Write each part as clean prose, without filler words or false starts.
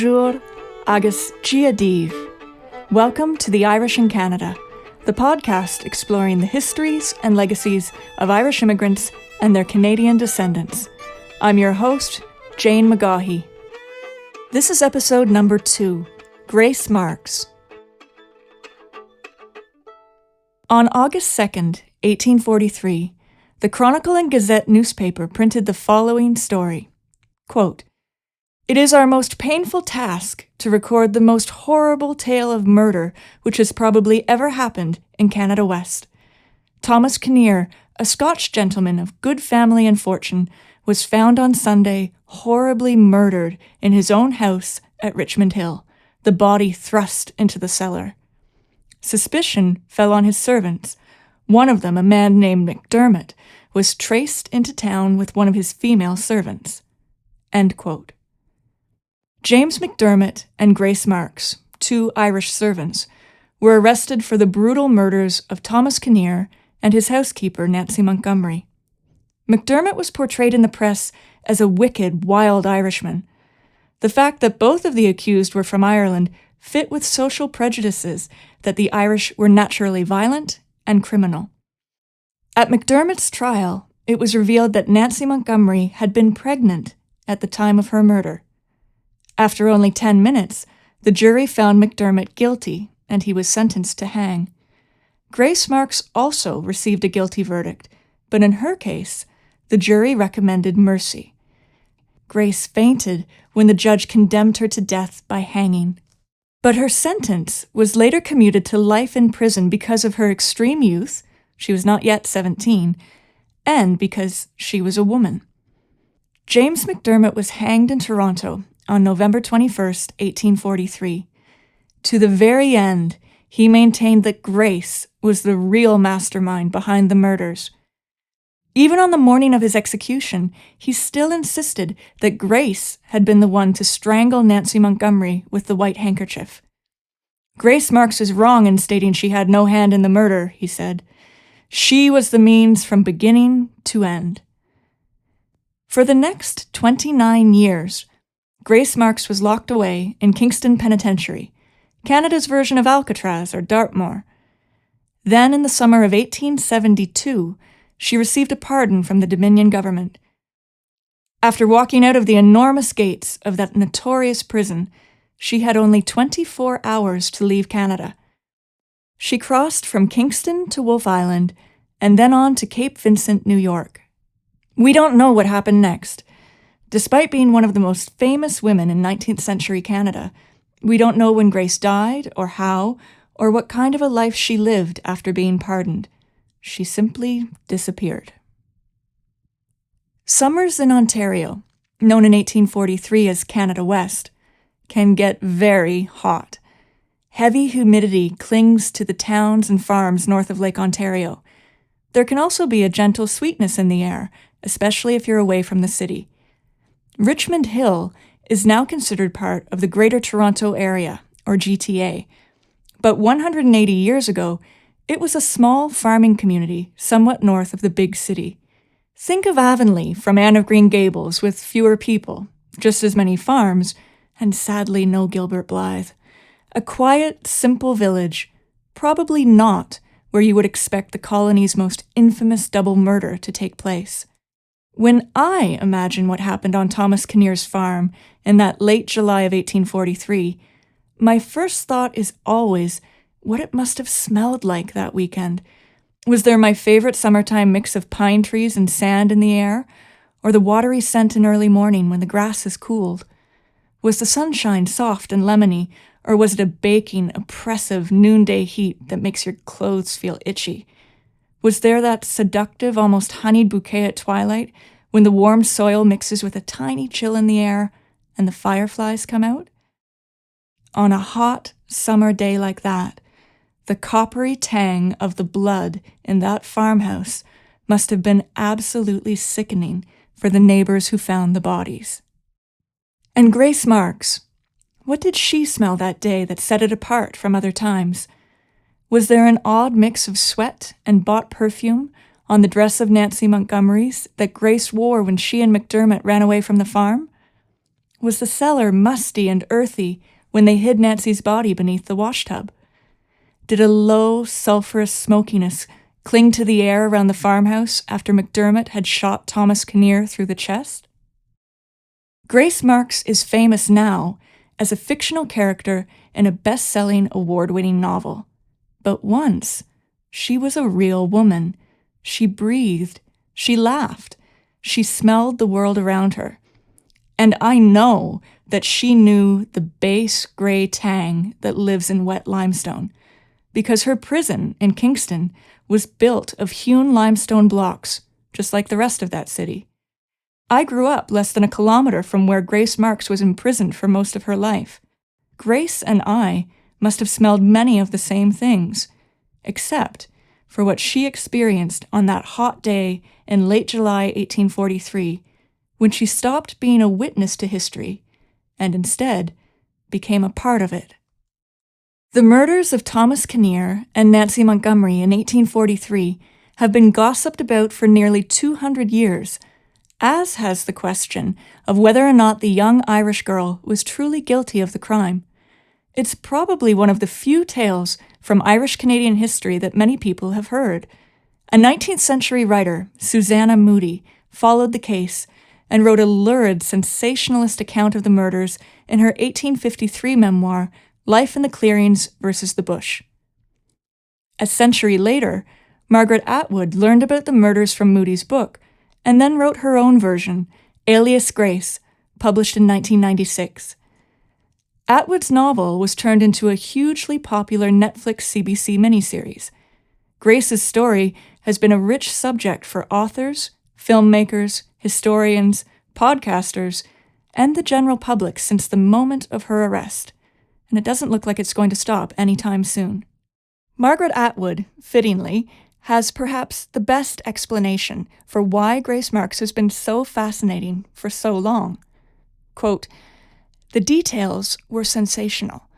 Bonjour, agus Gia Dív. Welcome to The Irish in Canada, the podcast exploring the histories and legacies of Irish immigrants and their Canadian descendants. I'm your host, Jane McGaughey. This is episode number 2, Grace Marks. On August 2nd, 1843, the Chronicle and Gazette newspaper printed the following story. Quote, "It is our most painful task to record the most horrible tale of murder which has probably ever happened in Canada West. Thomas Kinnear, a Scotch gentleman of good family and fortune, was found on Sunday horribly murdered in his own house at Richmond Hill, the body thrust into the cellar. Suspicion fell on his servants. One of them, a man named McDermott, was traced into town with one of his female servants." End quote. James McDermott and Grace Marks, 2 Irish servants, were arrested for the brutal murders of Thomas Kinnear and his housekeeper, Nancy Montgomery. McDermott was portrayed in the press as a wicked, wild Irishman. The fact that both of the accused were from Ireland fit with social prejudices that the Irish were naturally violent and criminal. At McDermott's trial, it was revealed that Nancy Montgomery had been pregnant at the time of her murder. After only 10 minutes, the jury found McDermott guilty, and he was sentenced to hang. Grace Marks also received a guilty verdict, but in her case, the jury recommended mercy. Grace fainted when the judge condemned her to death by hanging. But her sentence was later commuted to life in prison because of her extreme youth, she was not yet 17, and because she was a woman. James McDermott was hanged in Toronto on November 21st, 1843. To the very end, he maintained that Grace was the real mastermind behind the murders. Even on the morning of his execution, he still insisted that Grace had been the one to strangle Nancy Montgomery with the white handkerchief. "Grace Marks is wrong in stating she had no hand in the murder," he said. "She was the means from beginning to end." For the next 29 years, Grace Marks was locked away in Kingston Penitentiary, Canada's version of Alcatraz or Dartmoor. Then, in the summer of 1872, she received a pardon from the Dominion government. After walking out of the enormous gates of that notorious prison, she had only 24 hours to leave Canada. She crossed from Kingston to Wolfe Island and then on to Cape Vincent, New York. We don't know what happened next. Despite being one of the most famous women in 19th century Canada, we don't know when Grace died or how or what kind of a life she lived after being pardoned. She simply disappeared. Summers in Ontario, known in 1843 as Canada West, can get very hot. Heavy humidity clings to the towns and farms north of Lake Ontario. There can also be a gentle sweetness in the air, especially if you're away from the city. Richmond Hill is now considered part of the Greater Toronto Area, or GTA, but 180 years ago, it was a small farming community somewhat north of the big city. Think of Avonlea from Anne of Green Gables with fewer people, just as many farms, and sadly no Gilbert Blythe. A quiet, simple village, probably not where you would expect the colony's most infamous double murder to take place. When I imagine what happened on Thomas Kinnear's farm in that late July of 1843, my first thought is always what it must have smelled like that weekend. Was there my favorite summertime mix of pine trees and sand in the air, or the watery scent in early morning when the grass is cooled? Was the sunshine soft and lemony, or was it a baking, oppressive noonday heat that makes your clothes feel itchy? Was there that seductive, almost honeyed bouquet at twilight, when the warm soil mixes with a tiny chill in the air and the fireflies come out? On a hot summer day like that, the coppery tang of the blood in that farmhouse must have been absolutely sickening for the neighbors who found the bodies. And Grace Marks, what did she smell that day that set it apart from other times? Was there an odd mix of sweat and bought perfume on the dress of Nancy Montgomery's that Grace wore when she and McDermott ran away from the farm? Was the cellar musty and earthy when they hid Nancy's body beneath the washtub? Did a low, sulphurous smokiness cling to the air around the farmhouse after McDermott had shot Thomas Kinnear through the chest? Grace Marks is famous now as a fictional character in a best-selling, award-winning novel. But once, she was a real woman. She breathed. She laughed. She smelled the world around her. And I know that she knew the base gray tang that lives in wet limestone, because her prison in Kingston was built of hewn limestone blocks, just like the rest of that city. I grew up less than a kilometer from where Grace Marks was imprisoned for most of her life. Grace and I must have smelled many of the same things, except for what she experienced on that hot day in late July 1843, when she stopped being a witness to history and instead became a part of it. The murders of Thomas Kinnear and Nancy Montgomery in 1843 have been gossiped about for nearly 200 years, as has the question of whether or not the young Irish girl was truly guilty of the crime. It's probably one of the few tales from Irish-Canadian history that many people have heard. A 19th century writer, Susanna Moodie, followed the case and wrote a lurid, sensationalist account of the murders in her 1853 memoir, Life in the Clearings versus the Bush. A century later, Margaret Atwood learned about the murders from Moodie's book and then wrote her own version, Alias Grace, published in 1996. Atwood's novel was turned into a hugely popular Netflix CBC miniseries. Grace's story has been a rich subject for authors, filmmakers, historians, podcasters, and the general public since the moment of her arrest, and it doesn't look like it's going to stop anytime soon. Margaret Atwood, fittingly, has perhaps the best explanation for why Grace Marks has been so fascinating for so long. Quote, "The details were sensational.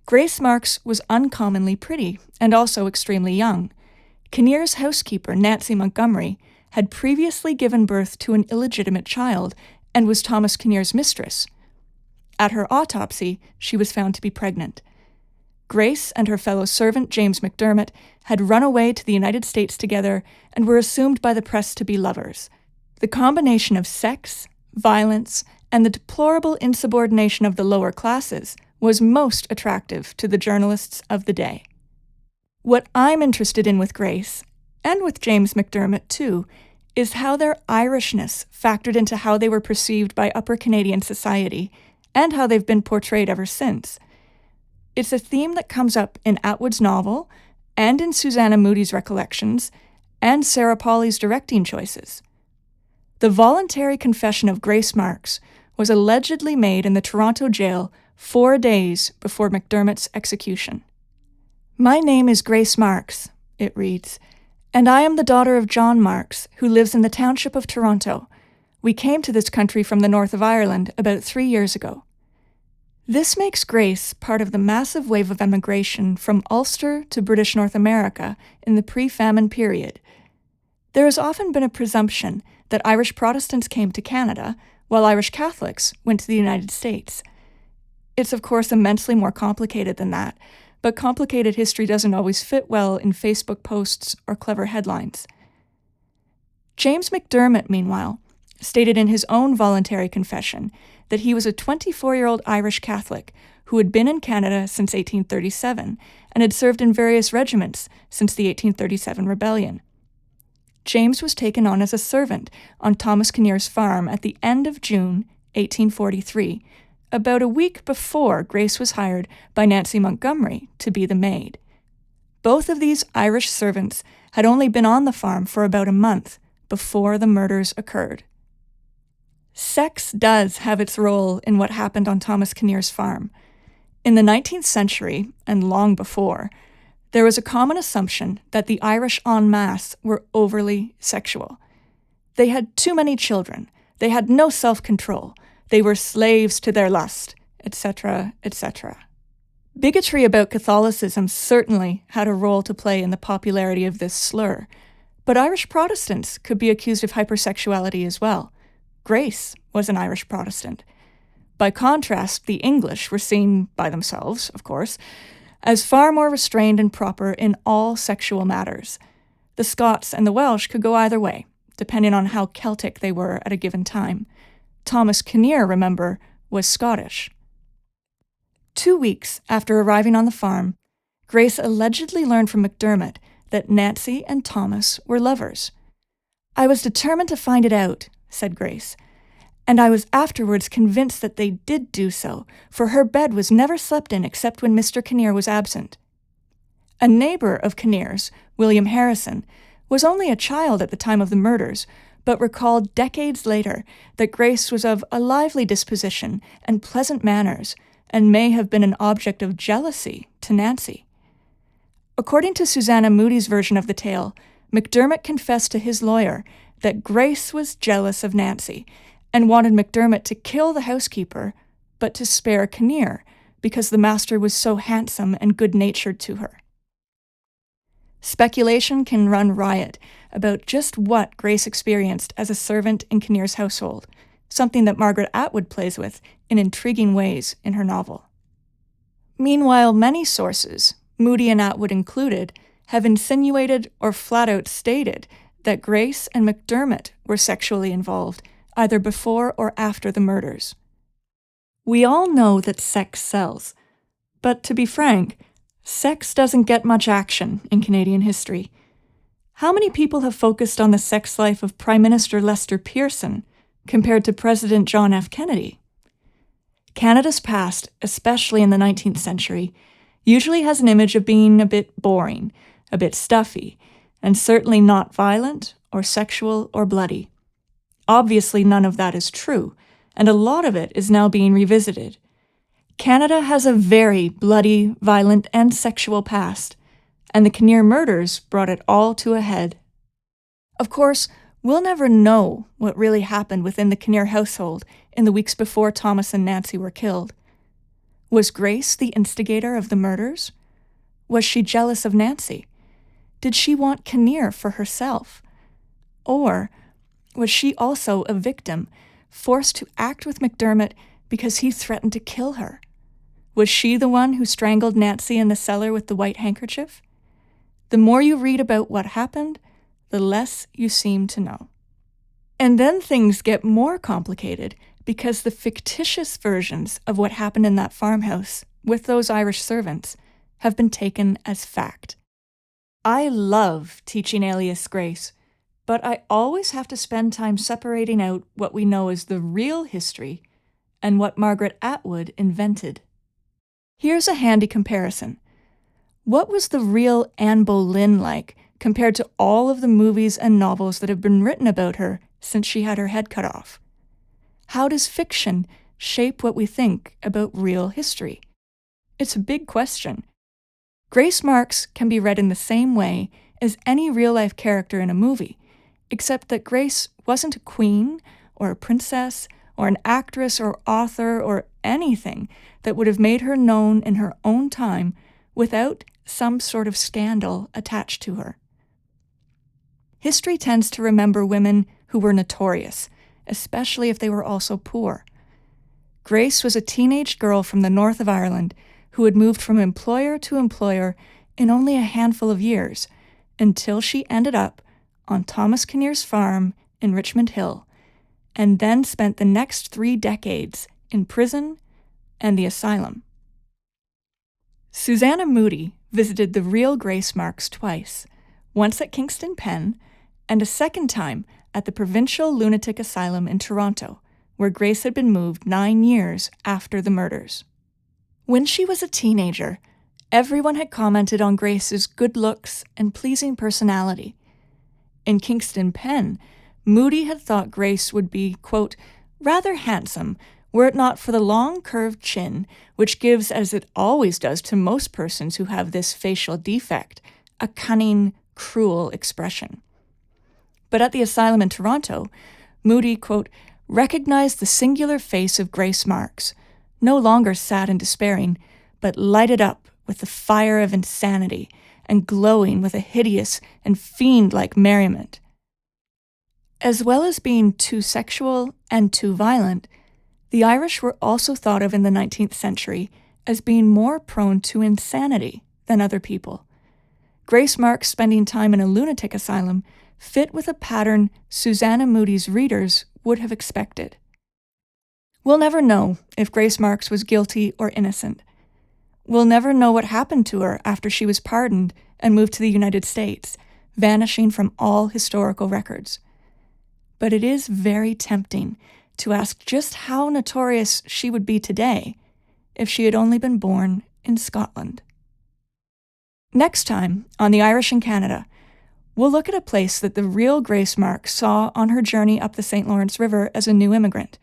Grace Marks was uncommonly pretty and also extremely young. Kinnear's housekeeper, Nancy Montgomery, had previously given birth to an illegitimate child and was Thomas Kinnear's mistress. At her autopsy, she was found to be pregnant. Grace and her fellow servant, James McDermott, had run away to the United States together and were assumed by the press to be lovers. The combination of sex, violence, and the deplorable insubordination of the lower classes was most attractive to the journalists of the day. What I'm interested in with Grace, and with James McDermott too, is how their Irishness factored into how they were perceived by upper Canadian society, and how they've been portrayed ever since. It's a theme that comes up in Atwood's novel, and in Susanna Moodie's recollections, and Sarah Polley's directing choices. The voluntary confession of Grace Marks was allegedly made in the Toronto jail 4 days before McDermott's execution. "My name is Grace Marks," it reads, "and I am the daughter of John Marks, who lives in the township of Toronto. We came to this country from the north of Ireland about 3 years ago." This makes Grace part of the massive wave of emigration from Ulster to British North America in the pre-famine period. There has often been a presumption that Irish Protestants came to Canada, while Irish Catholics went to the United States. It's of course immensely more complicated than that, but complicated history doesn't always fit well in Facebook posts or clever headlines. James McDermott, meanwhile, stated in his own voluntary confession that he was a 24-year-old Irish Catholic who had been in Canada since 1837 and had served in various regiments since the 1837 rebellion. James was taken on as a servant on Thomas Kinnear's farm at the end of June 1843, about a week before Grace was hired by Nancy Montgomery to be the maid. Both of these Irish servants had only been on the farm for about a month before the murders occurred. Sex does have its role in what happened on Thomas Kinnear's farm. In the 19th century, and long before, there was a common assumption that the Irish en masse were overly sexual. They had too many children, they had no self-control, they were slaves to their lust, etc., etc. Bigotry about Catholicism certainly had a role to play in the popularity of this slur, but Irish Protestants could be accused of hypersexuality as well. Grace was an Irish Protestant. By contrast, the English were seen, by themselves, of course, as far more restrained and proper in all sexual matters. The Scots and the Welsh could go either way, depending on how Celtic they were at a given time. Thomas Kinnear, remember, was Scottish. 2 weeks after arriving on the farm, Grace allegedly learned from McDermott that Nancy and Thomas were lovers. "I was determined to find it out," said Grace, "and I was afterwards convinced that they did do so, for her bed was never slept in except when Mr. Kinnear was absent." A neighbor of Kinnear's, William Harrison, was only a child at the time of the murders, but recalled decades later that Grace was of a lively disposition and pleasant manners, and may have been an object of jealousy to Nancy. According to Susanna Moody's version of the tale, McDermott confessed to his lawyer that Grace was jealous of Nancy and wanted McDermott to kill the housekeeper, but to spare Kinnear, because the master was so handsome and good-natured to her. Speculation can run riot about just what Grace experienced as a servant in Kinnear's household, something that Margaret Atwood plays with in intriguing ways in her novel. Meanwhile, many sources, Moody and Atwood included, have insinuated or flat-out stated that Grace and McDermott were sexually involved, either before or after the murders. We all know that sex sells, but to be frank, sex doesn't get much action in Canadian history. How many people have focused on the sex life of Prime Minister Lester Pearson compared to President John F. Kennedy? Canada's past, especially in the 19th century, usually has an image of being a bit boring, a bit stuffy, and certainly not violent or sexual or bloody. Obviously, none of that is true, and a lot of it is now being revisited. Canada has a very bloody, violent, and sexual past, and the Kinnear murders brought it all to a head. Of course, we'll never know what really happened within the Kinnear household in the weeks before Thomas and Nancy were killed. Was Grace the instigator of the murders? Was she jealous of Nancy? Did she want Kinnear for herself? Or was she also a victim, forced to act with McDermott because he threatened to kill her? Was she the one who strangled Nancy in the cellar with the white handkerchief? The more you read about what happened, the less you seem to know. And then things get more complicated because the fictitious versions of what happened in that farmhouse with those Irish servants have been taken as fact. I love teaching Alias Grace, but I always have to spend time separating out what we know as the real history and what Margaret Atwood invented. Here's a handy comparison. What was the real Anne Boleyn like compared to all of the movies and novels that have been written about her since she had her head cut off? How does fiction shape what we think about real history? It's a big question. Grace Marks can be read in the same way as any real-life character in a movie, except that Grace wasn't a queen or a princess or an actress or author or anything that would have made her known in her own time without some sort of scandal attached to her. History tends to remember women who were notorious, especially if they were also poor. Grace was a teenage girl from the north of Ireland who had moved from employer to employer in only a handful of years, until she ended up on Thomas Kinnear's farm in Richmond Hill, and then spent the next 3 decades in prison and the asylum. Susanna Moody visited the real Grace Marks twice, once at Kingston Pen and a second time at the Provincial Lunatic Asylum in Toronto, where Grace had been moved 9 years after the murders. When she was a teenager, everyone had commented on Grace's good looks and pleasing personality. In Kingston Pen, Moody had thought Grace would be, quote, rather handsome were it not for the long curved chin, which gives, as it always does to most persons who have this facial defect, a cunning, cruel expression. But at the asylum in Toronto, Moody, quote, recognized the singular face of Grace Marks, no longer sad and despairing, but lighted up with the fire of insanity and glowing with a hideous and fiend-like merriment. As well as being too sexual and too violent, The Irish were also thought of in the 19th century as being more prone to insanity than other people. Grace Marks spending time in a lunatic asylum fit with a pattern Susanna Moody's readers would have expected. We'll never know if Grace Marks was guilty or innocent. We'll never know what happened to her after she was pardoned and moved to the United States, vanishing from all historical records. But it is very tempting to ask just how notorious she would be today if she had only been born in Scotland. Next time, on The Irish in Canada, we'll look at a place that the real Grace Marks saw on her journey up the St. Lawrence River as a new immigrant,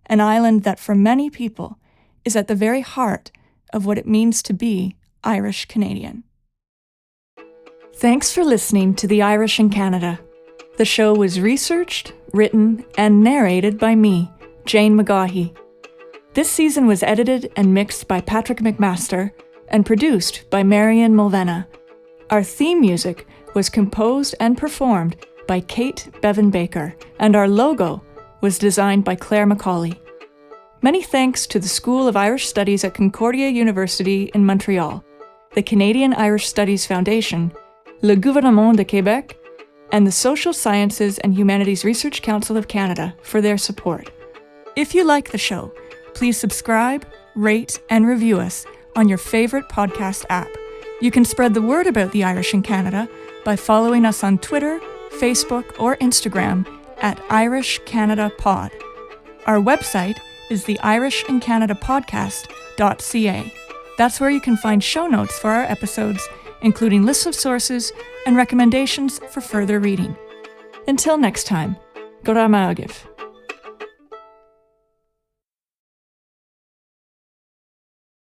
an island that for many people is at the very heart of what it means to be Irish Canadian. Thanks for listening to The Irish in Canada. The show was researched, written, and narrated by me, Jane McGaughey. This season was edited and mixed by Patrick McMaster and produced by Marian Mulvena. Our theme music was composed and performed by Kate Bevan Baker, and our logo was designed by Claire Macaulay. Many thanks to the School of Irish Studies at Concordia University in Montreal, the Canadian Irish Studies Foundation, Le Gouvernement de Québec, and the Social Sciences and Humanities Research Council of Canada for their support. If you like the show, please subscribe, rate, and review us on your favorite podcast app. You can spread the word about the Irish in Canada by following us on Twitter, Facebook, or Instagram at Irish Canada Pod. Our website is the irishincanadapodcast.ca. That's where you can find show notes for our episodes, including lists of sources and recommendations for further reading. Until next time, go raibh maith agaibh.